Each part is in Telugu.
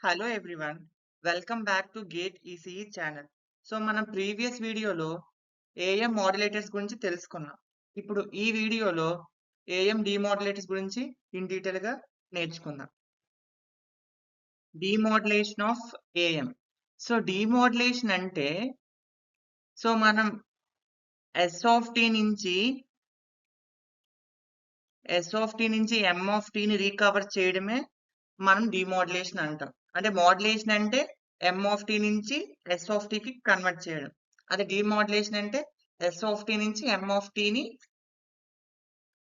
Hello everyone. Welcome back to gate ECE channel. So మనం ప్రీవియస్ వీడియోలో ఏఎం మాడ్యులేటర్స్ గురించి తెలుసుకున్నాం. ఇప్పుడు ఈ వీడియోలో ఏఎం డిమోడ్యులేటర్స్ గురించి ఇన్ డీటెయిల్ గా నేర్చుకుందాం. డిమోడ్యులేషన్ ఆఫ్ ఏఎం. సో డిమోడ్యులేషన్ అంటే మనం ఎస్ ఆఫ్ టీ నుంచి ఎం ఆఫ్ టీని రీకవర్ చేయడమే మనం డిమోడ్యులేషన్ అంటాం. అంటే మోడ్యులేషన్ అంటే ఎం ఆఫ్ టీ నుంచి ఎస్ ఆఫ్ టీకి కన్వర్ట్ చేయడం. అదే డిమోడ్యులేషన్ అంటే ఎస్ ఆఫ్ టీ నుంచి ఎం ఆఫ్ టీని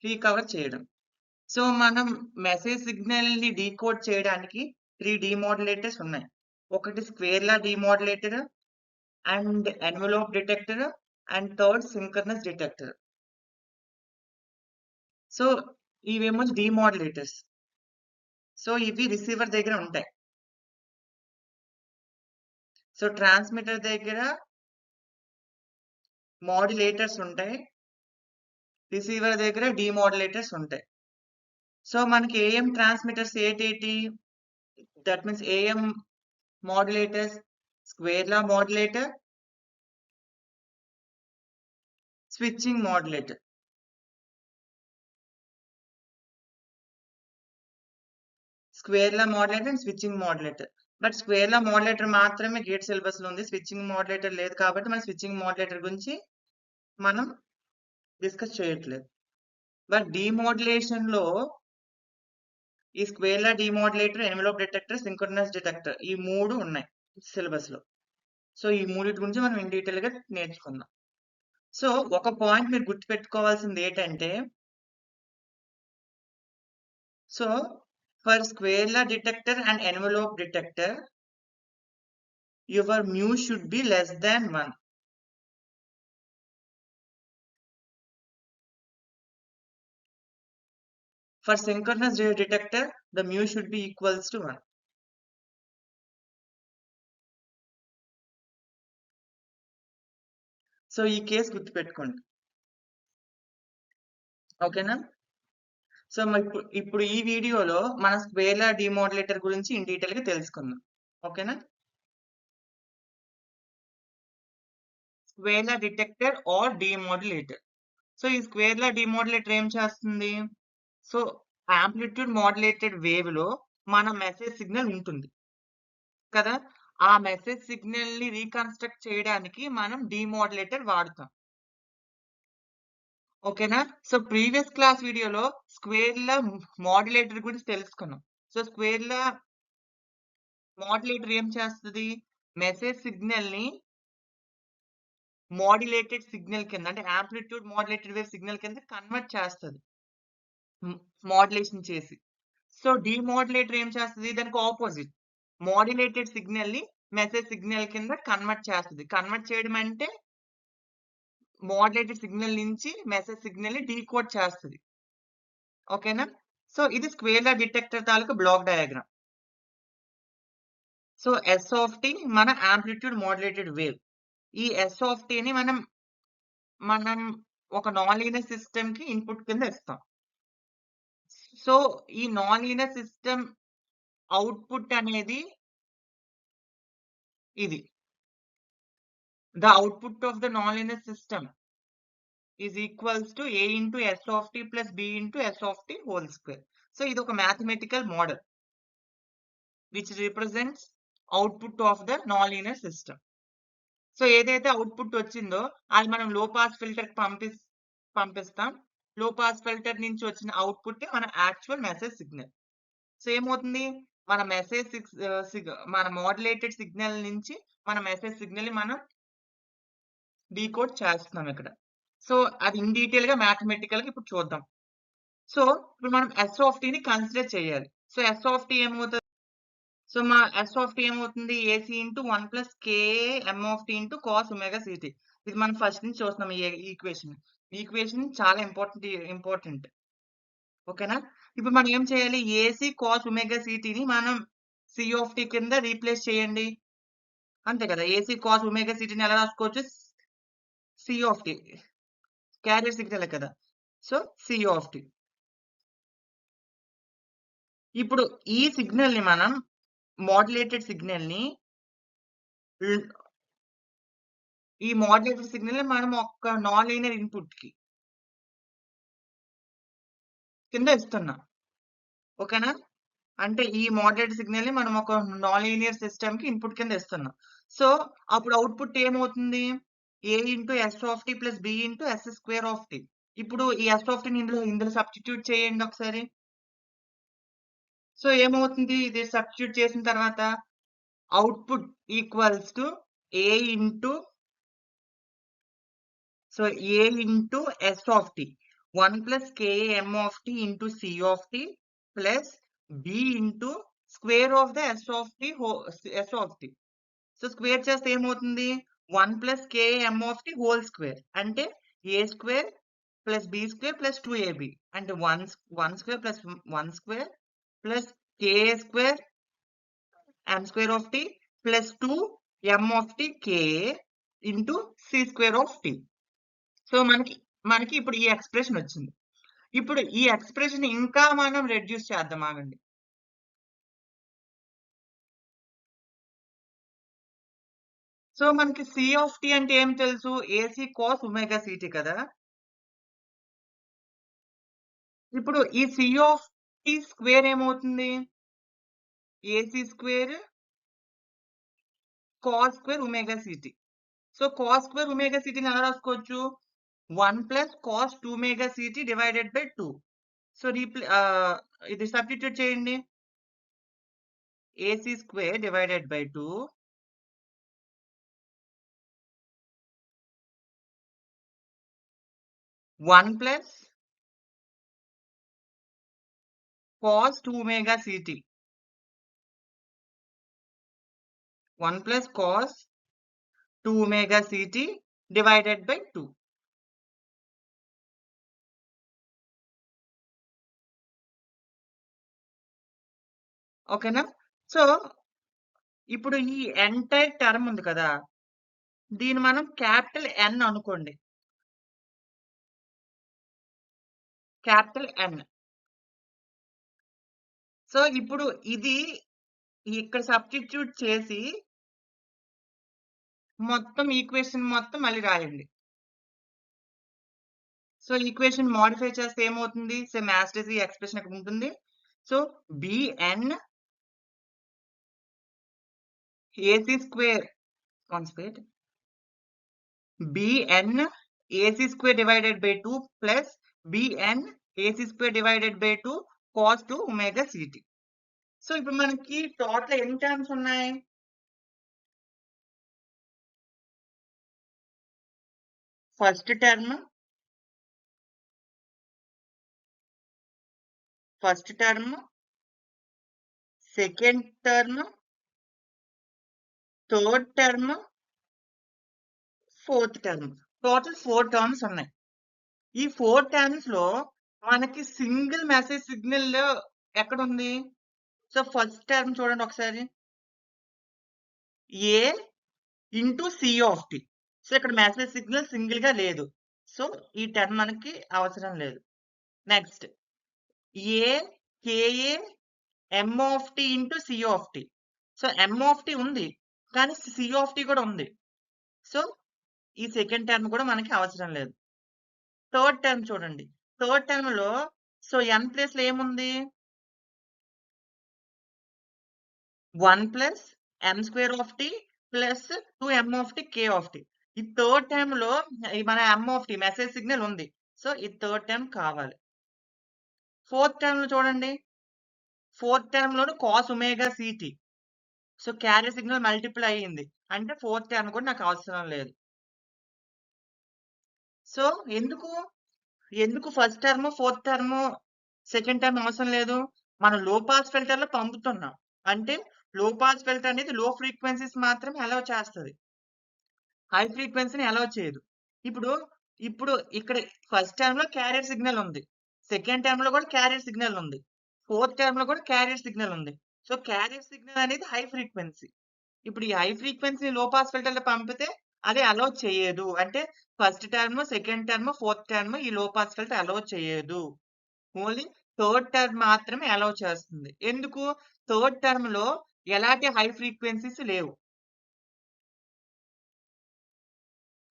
రీకవర్ చేయడం. సో మనం మెసేజ్ సిగ్నల్ ని డీకోడ్ చేయడానికి 3 డిమోడ్యులేటర్స్ ఉన్నాయి. ఒకటి square law demodulator and envelope detector and third synchronous detector. So ఇవేమో డిమోడ్యులేటర్స్. సో ఇవి రిసీవర్ దగ్గర ఉంటాయి. సో ట్రాన్స్మిటర్ దగ్గర మాడ్యులేటర్స్ ఉంటాయి. రిసీవర్ దగ్గర డిమోడ్యులేటర్స్ ఉంటాయి. సో మనకి ఏఎం ట్రాన్స్మిటర్స్ ఏంటి? That means AM modulators, square law modulator, switching modulator. Square law modulator and switching modulator. But square law modulator మాత్రమే గేట్ సిలబస్ లో ఉంది. స్విచ్చింగ్ మాడ్యులేటర్ లేదు కాబట్టి మన స్విచ్చింగ్ మాడ్యులేటర్ గురించి మనం డిస్కస్ చేయట్లేదు. బట్ డిమోడ్యులేషన్ లో ఈ square law డిమోడ్యులేటర్, envelope detector, synchronous detector ఈ 3 ఉన్నాయి సిలబస్ లో. సో ఈ మూడింటి గురించి మనం ఇన్ డీటెయిల్ గా నేర్చుకుందాం. సో ఒక పాయింట్ మీరు గుర్తుపెట్టుకోవాల్సింది ఏంటంటే, so for square law detector and envelope detector your mu should be less than 1. For synchronous detector, the mu should be equals to 1. So ఈ కేసు గుర్తుపెట్టుకోండి. ఓకేనా? సో ఇప్పుడు ఈ వీడియోలో మన స్క్వేర్ లా డిమోడ్యులేటర్ గురించి ఇన్ డీటెయిల్ గా తెలుసుకుందాం. ఓకేనా? Square law detector or demodulator. So ఈ స్క్వేర్ లా డిమోడ్యులేటర్ ఏం చేస్తుంది? సో యాంప్లిట్యూడ్ మాడ్యులేటెడ్ వేవ్ లో మన మెసేజ్ సిగ్నల్ ఉంటుంది కదా, ఆ మెసేజ్ సిగ్నల్ ని రీకన్స్ట్రక్ట్ చేయడానికి మనం డిమోడ్యులేటర్ వాడతాం. ఓకేనా? సో ప్రీవియస్ క్లాస్ వీడియోలో స్క్వేర్ లా మాడ్యులేటర్ గురించి తెలుసుకున్నాం. సో స్క్వేర్ లా మాడ్యులేటర్ ఏం చేస్తుంది? మెసేజ్ సిగ్నల్ ని మాడ్యులేటెడ్ సిగ్నల్ కింద, అంటే యాంప్లిట్యూడ్ మాడ్యులేటెడ్ వేవ్ సిగ్నల్ కింద కన్వర్ట్ చేస్తుంది మాడ్యులేషన్ చేసి. సో డిమోడ్యులేటర్ ఏం చేస్తుంది? దానికి ఆపోజిట్, మాడ్యులేటెడ్ సిగ్నల్ ని మెసేజ్ సిగ్నల్ కింద కన్వర్ట్ చేస్తుంది. కన్వర్ట్ చేయడం అంటే మాడ్యులేటెడ్ సిగ్నల్ నుంచి మెసేజ్ సిగ్నల్ ని డీకోడ్ చేస్తుంది. ఓకేనా? సో ఇది స్క్వేర్ లా డిటెక్టర్ తాలూకు block diagram. So S of tea మన యాంప్లిట్యూడ్ మాడ్యులేటెడ్ వేవ్. ఈ ఎస్ ఆఫ్ టీని మనం ఒక నాన్ లీనియర్ సిస్టమ్ కి ఇన్పుట్ కింద ఇస్తాం. సో ఈ నాన్ లీనియర్ సిస్టమ్ అవుట్పుట్ అనేది ఇది. The output of the nonlinear system is equals to A into S of t plus B into S of t whole square. So ఇది ఒక mathematical model which represents output of the nonlinear system. So ఏదైతే అవుట్పుట్ వచ్చిందో అది మనం లో పాస్ ఫిల్టర్ పంపిస్తాం. లో పాస్ ఫిల్టర్ నుంచి వచ్చిన అవుట్పుట్ మన యాక్చువల్ మెసేజ్ సిగ్నల్. సో ఏమవుతుంది? మన మెసేజ్ మన మాడ్యులేటెడ్ సిగ్నల్ నుంచి మన మెసేజ్ సిగ్నల్ ని మనం డీకోడ్ చేస్తున్నాం ఇక్కడ. సో అది ఇన్ డీటెయిల్ గా మ్యాథమెటికల్ గా ఇప్పుడు చూద్దాం. సో ఇప్పుడు మనం ఎస్ ఆఫ్ టీ ని కన్సిడర్ చేయాలి. సో ఎస్ ఆఫ్ టీ ఏమవుతుంది? సో మా ఎస్ ఆఫ్ టీ ఏమవుతుంది? AC into 1 plus K A M of T into cos omega C T. ఇది మనం ఫస్ట్ నుంచి చూస్తున్నాం ఈ ఈక్వేషన్. ఈ ఈక్వేషన్ చాలా ఇంపార్టెంట్. ఓకేనా? ఇప్పుడు మనం ఏం చేయాలి? ఏసీ కాస్ ఒమేగా సిటీని మనం సి ఆఫ్ టీ కింద రీప్లేస్ చేయండి. అంతే కదా. ఏసీ కాస్ ఒమేగా సిటీని ఎలా రాసుకోవచ్చు? C of T, carrier signal కదా. So C of T. ఇప్పుడు ఈ సిగ్నల్ ని మనం మాడ్యులేటెడ్ సిగ్నల్ ని ఈ మాడ్యులేటెడ్ సిగ్నల్ ని మనం ఒక నాన్ లీనియర్ ఇన్పుట్ కింద ఇస్తున్నాం. ఓకేనా? అంటే ఈ మాడ్యులేటెడ్ సిగ్నల్ ని మనం ఒక నాన్ లీనియర్ సిస్టమ్ కి ఇన్పుట్ కింద ఇస్తున్నాం. సో అప్పుడు అవుట్‌పుట్ ఏమవుతుంది? A into S plus B into S square of t. ఇప్పుడు ఈ S ఇందులో సబ్స్టిట్యూట్ చేయండి ఒకసారి. సో ఏమవుతుంది? ఇది సబ్స్టిట్యూట్ చేసిన తర్వాత output equals to A into A into S of t. 1 plus KAM of t into C of t plus B into square of the S of t. So square చేస్తే ఏమవుతుంది? 1 plus KAM of t whole square అంటే A square plus B square plus 2AB అంటే 1 square plus 1 square plus KA square M square of t plus 2M of t KA into C square of t. So మనకి ఇప్పుడు ఈ ఎక్స్‌ప్రెషన్ వచ్చింది. ఇప్పుడు ఈ ఎక్స్‌ప్రెషన్ ఇంకా మనం రెడ్యూస్ చేద్దాం ఆగండి. సో మనకి C ఆఫ్ t అంటే ఏం తెలుసు? AC cos ఒమేగా CT కదా! ఇప్పుడు ఈ C ఆఫ్ t స్క్వేర్ ఏమవుతుంది? AC square cos square omega CT. So cos square omega CT ని ఎలా రాసుకోవచ్చు? 1 plus cos 2 omega CT divided by 2. So ఇది సబ్స్టిట్యూట్ చేయండి. AC square divided by 2 1 plus cos 2 omega CT. 1 plus cos 2 omega CT divided by 2. ఓకేనా? సో ఇప్పుడు ఈ ఎంటైర్ టర్మ్ ఉంది కదా! దీన్ని మనం క్యాపిటల్ N అనుకోండి. Capital N. సో ఇప్పుడు ఇది ఇక్కడ సబ్స్టిట్యూట్ చేసి మొత్తం ఈక్వేషన్ మొత్తం మళ్ళీ రాయండి. సో ఈక్వేషన్ మోడిఫై చేస్తే ఏమవుతుంది? సేమ్ యాజ్ ఇట్ ఈజ్ ఈ ఎక్స్‌ప్రెషన్ ఇక్కడ ఉంటుంది. So Bn AC square constant Bn AC square divided by 2 plus Bn AC square divided by 2 cos 2 omega CT. So ఇప్పుడు మనకి టోటల్ ఎన్ని టర్మ్స్ ఉన్నాయి? First term second term, third term, fourth term. Total 4 terms ఉన్నాయి. ఈ 4 టర్మ్స్ లో మనకి సింగిల్ మెసేజ్ సిగ్నల్ ఎక్కడుంది? సో ఫస్ట్ టర్మ్ చూడండి ఒకసారి. A into C of t. So ఇక్కడ మెసేజ్ సిగ్నల్ సింగిల్ గా లేదు. సో ఈ టర్మ్ మనకి అవసరం లేదు. Next A KA M of t into C of t. So M of t ఉంది. కానీ C ఆఫ్ t కూడా ఉంది. సో ఈ సెకండ్ టర్మ్ కూడా మనకి అవసరం లేదు. థర్డ్ టర్మ్ చూడండి. థర్డ్ టర్మ్ లో సో n ప్లేస్ లో ఏముంది? 1 plus M square of t plus 2M of t K of t. ఈ థర్డ్ టర్మ్ లో మన M of t message signal ఉంది. సో ఈ థర్డ్ టర్మ్ కావాలి. ఫోర్త్ టర్మ్ లో చూడండి. Fourth term loan cos omega CT. So carrier signal multiple అయ్యింది. అంటే ఫోర్త్ టర్మ్ కూడా నాకు అవసరం లేదు. సో ఎందుకు first term, fourth term, second term అవసరం లేదు? మనం లో పాస్ ఫిల్టర్ లో పంపుతున్నాం. అంటే లో పాస్ ఫిల్టర్ అనేది లో ఫ్రీక్వెన్సీస్ మాత్రమే అలౌ చేస్తది. హై ఫ్రీక్వెన్సీని అలౌ చేయదు. ఇప్పుడు ఇక్కడ ఫస్ట్ టర్మ్ లో క్యారియర్ సిగ్నల్ ఉంది. సెకండ్ టర్మ్ లో కూడా క్యారియర్ సిగ్నల్ ఉంది. ఫోర్త్ టర్మ్ లో కూడా క్యారియర్ సిగ్నల్ ఉంది. సో క్యారియర్ సిగ్నల్ అనేది హై ఫ్రీక్వెన్సీ. ఇప్పుడు ఈ హై ఫ్రీక్వెన్సీ లో పాస్ ఫిల్టర్ లో పంపితే అది అలౌ చేయదు. అంటే first term, second term, fourth term ఈ లో పాస్ ఫిల్టర్ అలౌ చేయదు. ఓన్లీ థర్డ్ టర్మ్ మాత్రమే అలౌ చేస్తుంది. ఎందుకు? థర్డ్ టర్మ్ లో ఎలాంటి హై ఫ్రీక్వెన్సీస్ లేవు.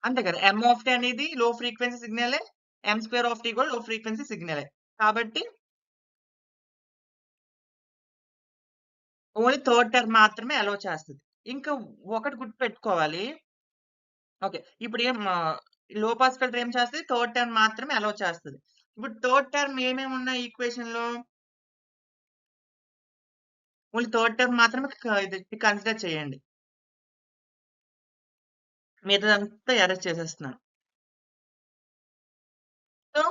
అంతే కదా! ఎమ్ ఆఫ్ టీ అనేది లో ఫ్రీక్వెన్సీ సిగ్నలే. ఎమ్ స్క్వేర్ ఆఫ్ టీ కూడా లో ఫ్రీక్వెన్సీ సిగ్నలే. కాబట్టి ఓన్లీ థర్డ్ టర్మ్ మాత్రమే అలౌ చేస్తది. ఇంకా ఒకటి గుర్తుపెట్టుకోవాలి. ఓకే. ఇప్పుడు లో పాస్ ఫిల్టర్ ఏం చేస్తది? థర్డ్ టర్మ్ మాత్రమే అలౌ చేస్తది. ఇప్పుడు థర్డ్ టర్మ్ ఏమేమి ఉన్నాయి ఈక్వేషన్‌లో? ఓన్లీ థర్డ్ టర్మ్ మాత్రమే ఇది కన్సిడర్ చేయండి. మిగతాదంతా ఎరేస్ చేసేస్తున్నాను. సో,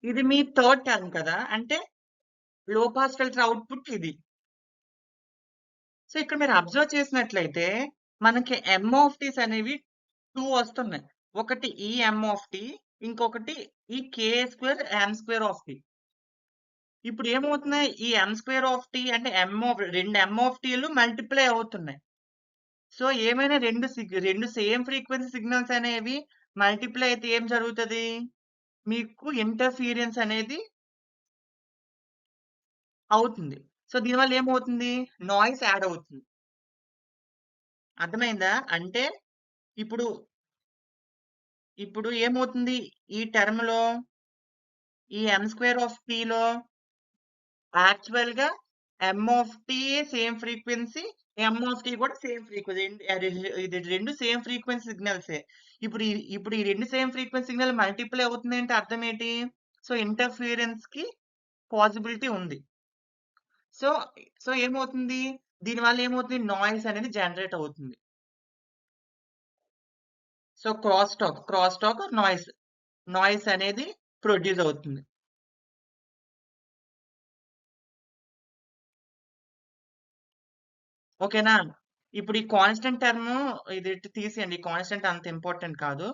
ఇది మీ థర్డ్ టర్మ్ కదా! అంటే లో పాస్ ఫిల్టర్ అవుట్‌పుట్ ఇది. సో, ఇక్కడ మీరు అబ్జర్వ్ చేసినట్లయితే మనకి ఎమ్ ఆఫ్ టీస్ అనేవి 2 వస్తున్నాయి. ఒకటి ఈ ఎమ్ ఆఫ్ టీ, ఇంకొకటి ఈ K square M square of T. ఇప్పుడు ఏమవుతున్నాయి? ఈ ఎమ్ స్క్వేర్ ఆఫ్ టీ అంటే 2 ఎమ్ ఆఫ్ టీలు మల్టిప్లై అవుతున్నాయి. సో, ఏమైనా 2 సేమ్ ఫ్రీక్వెన్సీ సిగ్నల్స్ అనేవి మల్టిప్లై అయితే ఏం జరుగుతది? మీకు ఇంటర్ఫియరెన్స్ అనేది అవుతుంది. సో, దీనివల్ల ఏమవుతుంది? నాయిస్ యాడ్ అవుతుంది. అర్థమైందా? అంటే ఇప్పుడు, ఇప్పుడు ఏమవుతుంది? ఈ టర్మ్‌లో ఈ ఎమ్ స్క్వేర్ ఆఫ్ టీలో యాక్చువల్‌గా M of T same frequency, M of T కూడా సేమ్ ఫ్రీక్వెన్సీ. ఇది 2 సేమ్ ఫ్రీక్వెన్సీ సిగ్నల్సే. ఇప్పుడు ఈ 2 సేమ్ ఫ్రీక్వెన్సీ సిగ్నల్ మల్టిప్లై అవుతున్నాయంటే అర్థం ఏంటి? సో, ఇంటర్ఫియరెన్స్‌కి పాసిబిలిటీ ఉంది. సో, సో ఏమవుతుంది? దీనివల్ల ఏమవుతుంది? నాయిస్ అనేది జనరేట్ అవుతుంది. So, cross talk or noise. Noise అనేది ప్రొడ్యూస్ అవుతుంది. ఓకేనా? ఇప్పుడు ఈ కాన్స్టెంట్ టర్మ్ ఇది తీసేయండి. ఈ కాన్స్టెంట్ అంత ఇంపార్టెంట్ కాదు.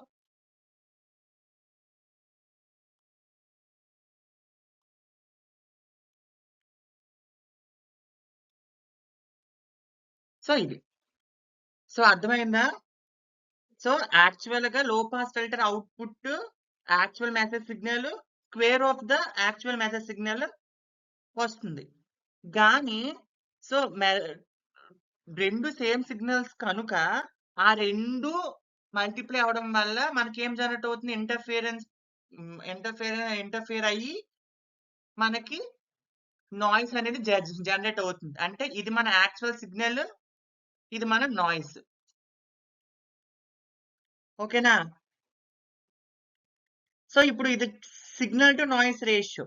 సో, ఇది. సో, అర్థమైందా? సో, యాక్చువల్‌గా లో pass filter output actual message signal square of the actual message signal వస్తుంది. గానీ సో, 2 సేమ్ సిగ్నల్స్ కనుక ఆ 2 మల్టిప్లై అవ్వడం వల్ల మనకేం జనరేట్ అవుతుంది? ఇంటర్ఫియర్ అయ్యి మనకి నాయిస్ అనేది జనరేట్ అవుతుంది. అంటే ఇది మన యాక్చువల్ సిగ్నల్. ఇది మన నాయిస్. ఓకేనా? సో, ఇప్పుడు ఇది signal to noise ratio.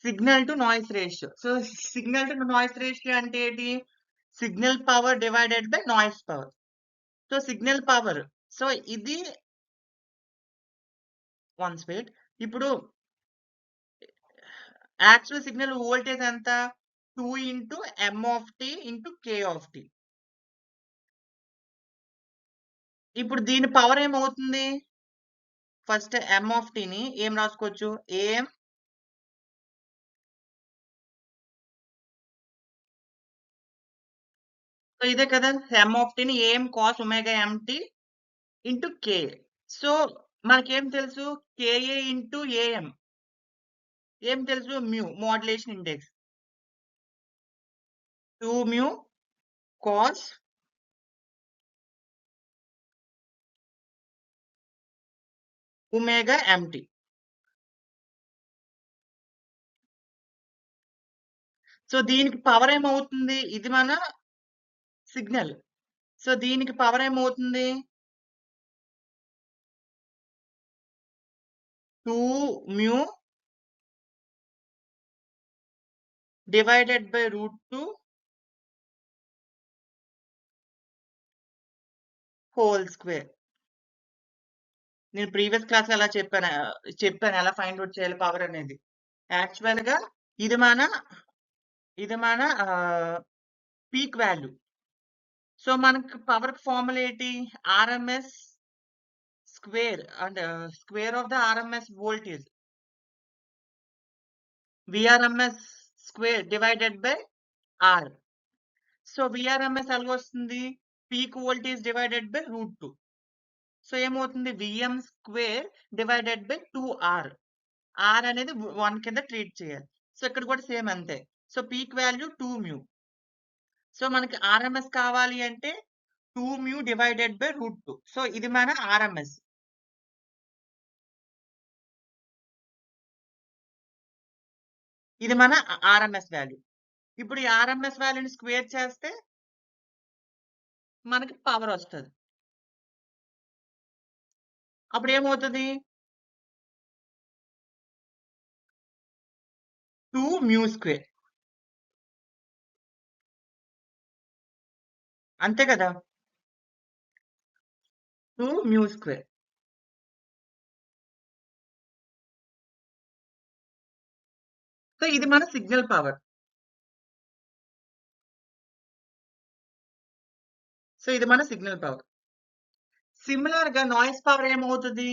Signal to noise ratio. So, signal to noise ratio అంటే ఏంటి? Signal power divided by noise power. So, signal power. So, ఇది వన్స్ వెయిట్. ఇప్పుడు యాక్చువల్ సిగ్నల్ వోల్టేజ్ ఎంత? 2 into M of T into K of T. ఇప్పుడు దీని పవర్ ఏమవుతుంది? ఫస్ట్ ఎమ్ ఆఫ్ టీని ఏం రాసుకోవచ్చు? ఏఎం సో, ఇదే కదా! ఎమ్ ఆఫ్ టీని AM cos omega M T into K. So, మనకేం తెలుసు? K A into AM. ఏం తెలుసు? Modulation index. 2 cos omega M T. So, దీనికి పవర్ ఏమవుతుంది? ఇది మన సిగ్నల్. సో, దీనికి పవర్ ఏమవుతుంది? 2 డివైడెడ్ బై √2 హోల్ స్క్వేర్. నేను ప్రీవియస్ క్లాస్‌లో ఎలా చెప్పాను ఎలా ఫైండ్ ఔట్ చేయాలి పవర్ అనేది. యాక్చువల్‌గా ఇది మన ఇది మన పీక్ వాల్యూ. సో, మనకు పవర్‌కి ఫార్ములా ఏంటి? ఆర్ఎంఎస్ స్క్వేర్ అంటే square of the RMS voltage. VRMS square divided by R. So, VRMS ఎలాగొస్తుంది? Peak voltage divided by √2. So ఏమవుతుంది Vm square divided by 2R. R అనేది 1 కింద ట్రీట్ చేయాలి. సో ఇక్కడ కూడా సేమ్ అంతే. So peak value 2 mu. So మనకి ఆర్ఎంఎస్ కావాలి అంటే 2 మ్యూ డివైడెడ్ బై √2. సో ఇది మన ఆర్ఎంఎస్. ఇది మన ఆర్ఎంఎస్ వాల్యూ. ఇప్పుడు ఈ ఆర్ఎంఎస్ వాల్యూని స్క్వేర్ చేస్తే మనకి పవర్ వస్తది. అప్పుడు ఏమవుతది? 2 మ్యూ స్క్వేర్. అంతే కదా! 2 మ్యూ స్క్వేర్. సో ఇది మన సిగ్నల్ పవర్. సో ఇది మన సిగ్నల్ పవర్. సిమిలర్ గా నాయిస్ పవర్ ఏమవుతది?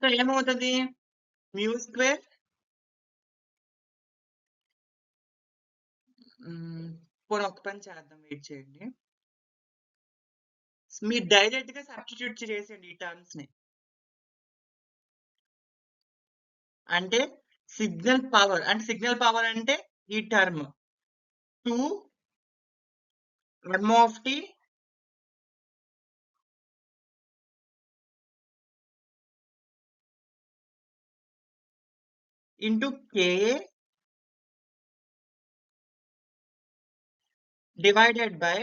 సో ఏమవుతది? మ్యూ స్క్వేర్ పోనీ ఒక పని చేద్దాం, వెయిట్ చేయండి. మీరు డైరెక్ట్ గా సబ్స్టిట్యూట్ చేసేయండి ఈ టర్మ్స్ ని. అంటే సిగ్నల్ పవర్ అంటే ఈ term 2 m of t into Ka divided by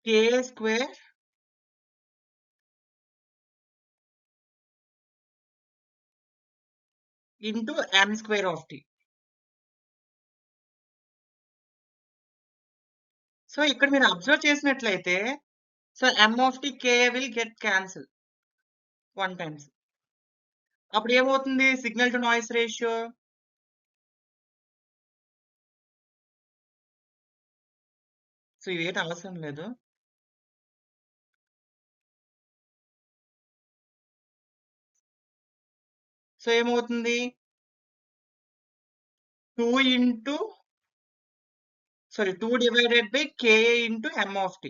Ka square into m square of t. So ఇక్కడ మీరు అబ్జర్వ్ చేసినట్లయితే so m of t Ka will get cancel 1 times. అప్పుడు ఏమవుతుంది signal to noise ratio? So ఇవేటి అవసరం లేదు. సో ఏమవుతుంది 2 divided by Ka into m of t.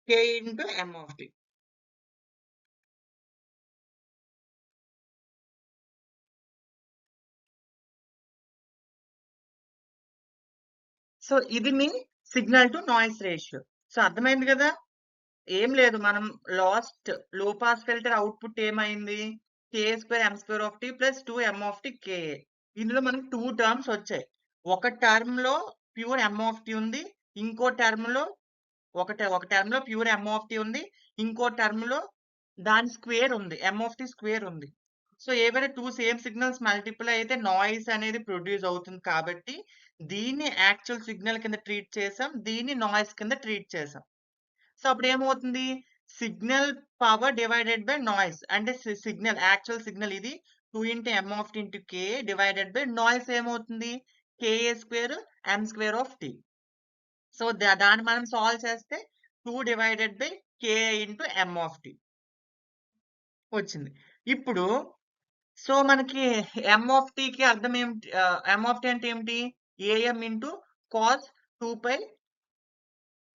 K into m of t. So ఇది మీ signal to noise ratio. So అర్థమైంది కదా! ఏం లేదు, మనం లాస్ట్ లో పాస్ ఫిల్టర్ అవుట్పుట్ ఏమైంది? K² m² of t plus 2 m of t Ka. ఇందులో మనకి 2 టర్మ్స్ వచ్చాయి. ఒక టర్మ్ లో ప్యూర్ m of t ఉంది, ఇంకో టర్మ్ లో ఒక టర్మ్ లో ప్యూర్ m of t ఉంది, ఇంకో టర్మ్ లో దాని స్క్వేర్ ఉంది, m of t స్క్వేర్ ఉంది. సో ఏవైనా 2 సేమ్ సిగ్నల్స్ మల్టిపుల్ అయితే నాయిస్ అనేది ప్రొడ్యూస్ అవుతుంది కాబట్టి దీన్ని యాక్చువల్ సిగ్నల్ కింద ట్రీట్ చేసాం, దీన్ని నాయిస్ కింద ట్రీట్ చేసాం. సో అప్పుడు ఏమవుతుంది signal power divided by noise అంటే సిగ్నల్ యాక్చువల్ సిగ్నల్ ఇది 2 into m of t into Ka divided by noise ఏమవుతుంది Ka² m² of t. So దాన్ని మనం సాల్వ్ చేస్తే 2 divided by Ka into m of t వచ్చింది. ఇప్పుడు సో మనకి m of t కి అర్థం ఏమిటి? m of t అంటే ఏమిటి? am into cos 2 pi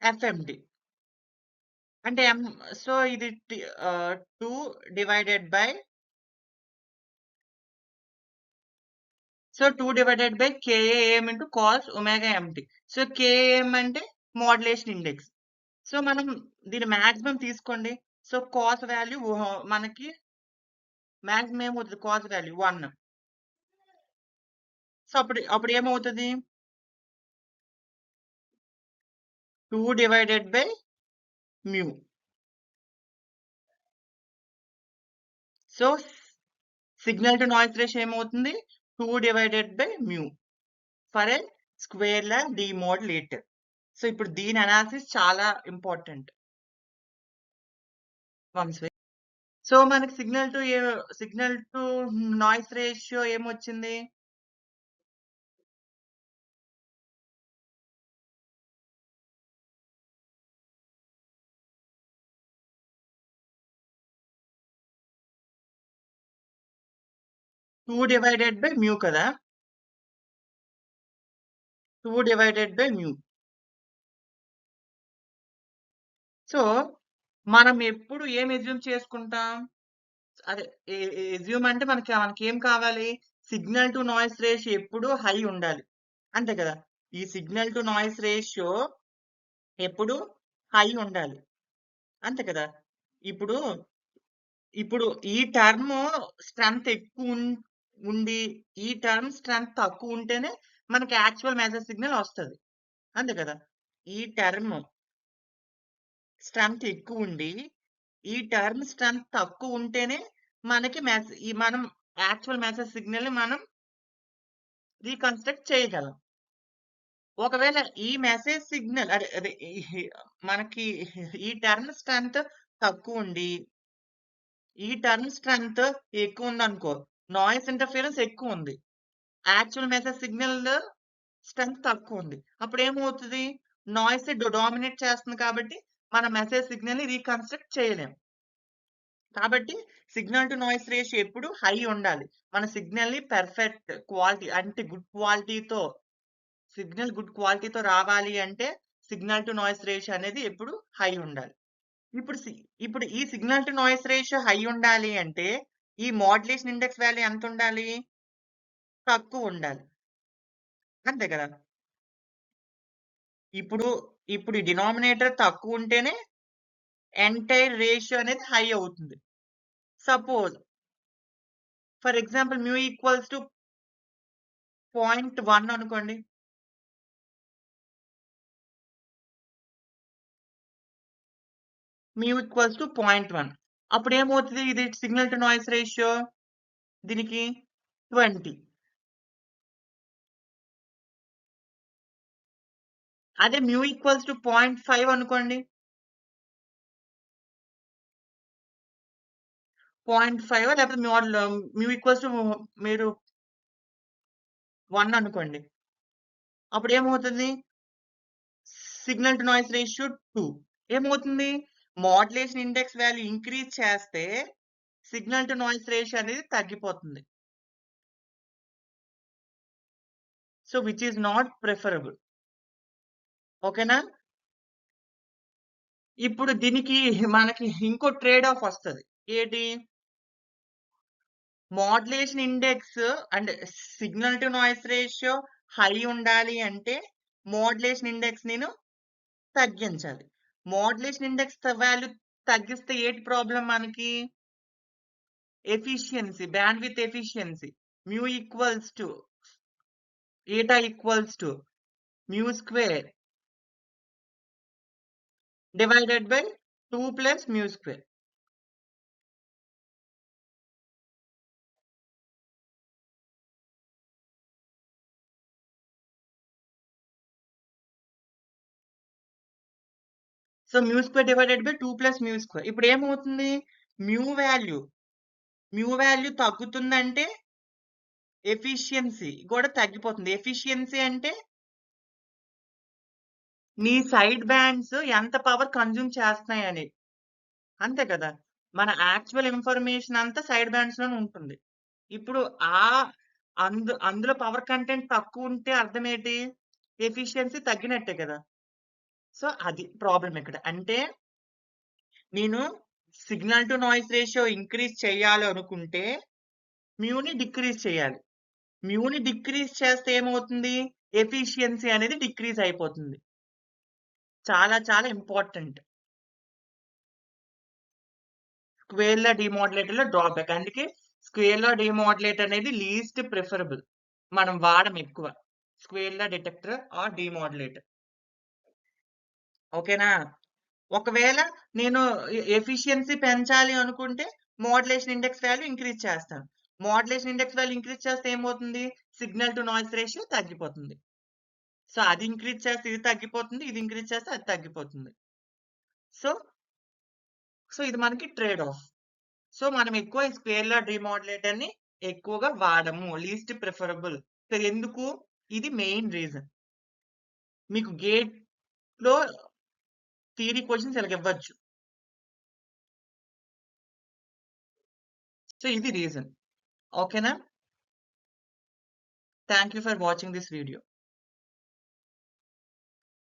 fmt. అంటే సో ఇది 2 divided by 2 divided by Kam into cos omega mt. So Kam అంటే మోడ్యులేషన్ ఇండెక్స్. సో మనం దీని మాక్సిమం తీసుకోండి. సో కాస్ వాల్యూ మనకి మాక్సిమం ఏమవుతుంది? Cos value 1. సో అప్పుడు ఏమవుతుంది 2 divided by mu. So signal to noise ratio ఏమవుతుంది 2 divided by mu for a square law demodulator. So ఇప్పుడు దీని అనాలిసిస్ చాలా ఇంపార్టెంట్. సో మనకి సిగ్నల్ టు నాయిస్ రేషియో ఏమొచ్చింది? 2 డివైడెడ్ బై మ్యూ కదా, 2 డివైడెడ్ బై మ్యూ. సో మనం ఎప్పుడు ఏం ఎజ్యూమ్ చేసుకుంటాం, అదే ఎజ్యూమ్ అంటే మనకి ఏం కావాలి, సిగ్నల్ టు నాయిస్ రేషియో ఎప్పుడు హై ఉండాలి, అంతే కదా. ఈ సిగ్నల్ టు నాయిస్ రేషియో ఎప్పుడు హై ఉండాలి, అంతే కదా. ఇప్పుడు ఇప్పుడు ఈ టర్మ్ స్ట్రెంత్ ఎక్కువ ఉండి ఈ టర్మ్ స్ట్రెంత్ తక్కువ ఉంటేనే మనకి యాక్చువల్ మెసేజ్ సిగ్నల్ వస్తుంది, అంతే కదా. ఈ టర్మ్ స్ట్రెంత్ ఎక్కువ ఉండి ఈ టర్మ్ స్ట్రెంత్ తక్కువ ఉంటేనే మనకి మనం యాక్చువల్ మెసేజ్ సిగ్నల్ ని మనం రీకన్స్ట్రక్ట్ చేయగలం. ఒకవేళ ఈ మెసేజ్ సిగ్నల్ అదే అదే మనకి ఈ టర్మ్ స్ట్రెంత్ తక్కువ ఉండి ఈ టర్మ్ స్ట్రెంత్ ఎక్కువ ఉంది అనుకో, నాయిస్ ఇంటర్ఫిరెన్స్ ఎక్కువ ఉంది, యాక్చువల్ మెసేజ్ సిగ్నల్ స్ట్రెంత్ తక్కువ ఉంది, అప్పుడు ఏమవుతుంది, నాయిస్ డామినేట్ చేస్తుంది కాబట్టి మన మెసేజ్ సిగ్నల్ ని రీకన్స్ట్రక్ట్ చేయలేం. కాబట్టి సిగ్నల్ టు నాయిస్ రేషియో ఎప్పుడు హై ఉండాలి. మన సిగ్నల్ ని పర్ఫెక్ట్ క్వాలిటీ అంటే గుడ్ క్వాలిటీతో సిగ్నల్ గుడ్ క్వాలిటీతో రావాలి అంటే సిగ్నల్ టు నాయిస్ రేషియో అనేది ఎప్పుడు హై ఉండాలి. ఇప్పుడు ఇప్పుడు ఈ signal to noise ratio high ఉండాలి అంటే ఈ మోడ్యులేషన్ ఇండెక్స్ వాల్యూ ఎంత ఉండాలి, తక్కువ ఉండాలి, అంతే కదా. ఇప్పుడు ఇప్పుడు ఈ డినామినేటర్ తక్కువ ఉంటేనే ఎంటైర్ రేషియో అనేది హై అవుతుంది. Suppose for example mu equals to 0.1 అనుకోండి, మ్యూ ఈక్వల్స్ టు 0.1, అప్పుడు ఏమవుతుంది, ఇది సిగ్నల్ టు నాయిస్ రేషియో దీనికి 20. అదే మ్యూ ఈక్వల్స్ టు 0.5 అనుకోండి, 0.5 లేకపోతే మ్యూ ఈక్వల్స్ టు మీరు 1 అనుకోండి, అప్పుడు ఏమవుతుంది, సిగ్నల్ టు నాయిస్ రేషియో 2. ఏమవుతుంది, మోడ్యులేషన్ ఇండెక్స్ వాల్యూ ఇంక్రీజ్ చేస్తే సిగ్నల్ టు నాయిస్ రేషియో అనేది తగ్గిపోతుంది. So which is not preferable, ఓకేనా. ఇప్పుడు దీనికి మనకి ఇంకో ట్రేడ్ ఆఫ్ వస్తుంది, ఏంటి, మోడ్యులేషన్ ఇండెక్స్ అంటే signal to noise ratio high ఉండాలి అంటే మోడ్యులేషన్ ఇండెక్స్ నేను తగ్గించాలి. మోడ్యులేషన్ ఇండెక్స్ వాల్యూ తగ్గిస్తే ఏంటి ప్రాబ్లం మనకి, efficiency, bandwidth efficiency, mu equals to eta equals to mu square divided by 2 plus mu square. So mu square divided by 2 plus mu square. ఇప్పుడు ఏమవుతుంది, మ్యూ వాల్యూ తగ్గుతుందంటే ఎఫిషియన్సీ కూడా తగ్గిపోతుంది. ఎఫిషియన్సీ అంటే నీ సైడ్ బ్యాండ్స్ ఎంత పవర్ కన్జ్యూమ్ చేస్తున్నాయి అని, అంతే కదా. మన యాక్చువల్ ఇన్ఫర్మేషన్ అంతా సైడ్ బ్యాండ్స్ లోనే ఉంటుంది. ఇప్పుడు ఆ అందులో పవర్ కంటెంట్ తక్కువ ఉంటే అర్థం ఏంటి, ఎఫిషియన్సీ తగ్గినట్టే కదా. సో అది ప్రాబ్లం ఇక్కడ, అంటే నేను signal to noise ratio increase చేయాలి అనుకుంటే మ్యూని డిక్రీజ్ చేయాలి. మ్యూని డిక్రీజ్ చేస్తే ఏమవుతుంది, ఎఫిషియన్సీ అనేది డిక్రీజ్ అయిపోతుంది. చాలా చాలా ఇంపార్టెంట్. స్క్వేర్ లా డిమోడ్యులేటర్ లో డ్రాబ్యాక్, అందుకే స్క్వేర్ లా డిమోడ్యులేటర్ అనేది లీస్ట్ ప్రిఫరబుల్, మనం వాడం ఎక్కువ స్క్వేర్ లా డిటెక్టర్ ఆర్ డిమోడ్యులేటర్, ఓకేనా. ఒకవేళ నేను ఎఫిషియన్సీ పెంచాలి అనుకుంటే మోడ్యులేషన్ ఇండెక్స్ వాల్యూ ఇంక్రీజ్ చేస్తాను. మోడ్యులేషన్ ఇండెక్స్ వాల్యూ ఇంక్రీజ్ చేస్తే ఏమవుతుంది, సిగ్నల్ టు నాయిస్ రేషియో తగ్గిపోతుంది. సో అది ఇంక్రీజ్ చేస్తే ఇది తగ్గిపోతుంది, ఇది ఇంక్రీజ్ చేస్తే అది తగ్గిపోతుంది. సో సో ఇది మనకి ట్రేడ్ ఆఫ్. సో మనం ఎక్కువ స్క్వేర్ లా డిమోడ్యులేటర్ ని ఎక్కువగా వాడము, లీస్ట్ ప్రిఫరబుల్. ఎందుకు, ఇది మెయిన్ రీజన్. మీకు గేట్ లో థియరీ క్వశ్చన్స్ ఇలా ఇవ్వచ్చు. సో ఇది రీజన్, ఓకేనా. Thank you for watching this video.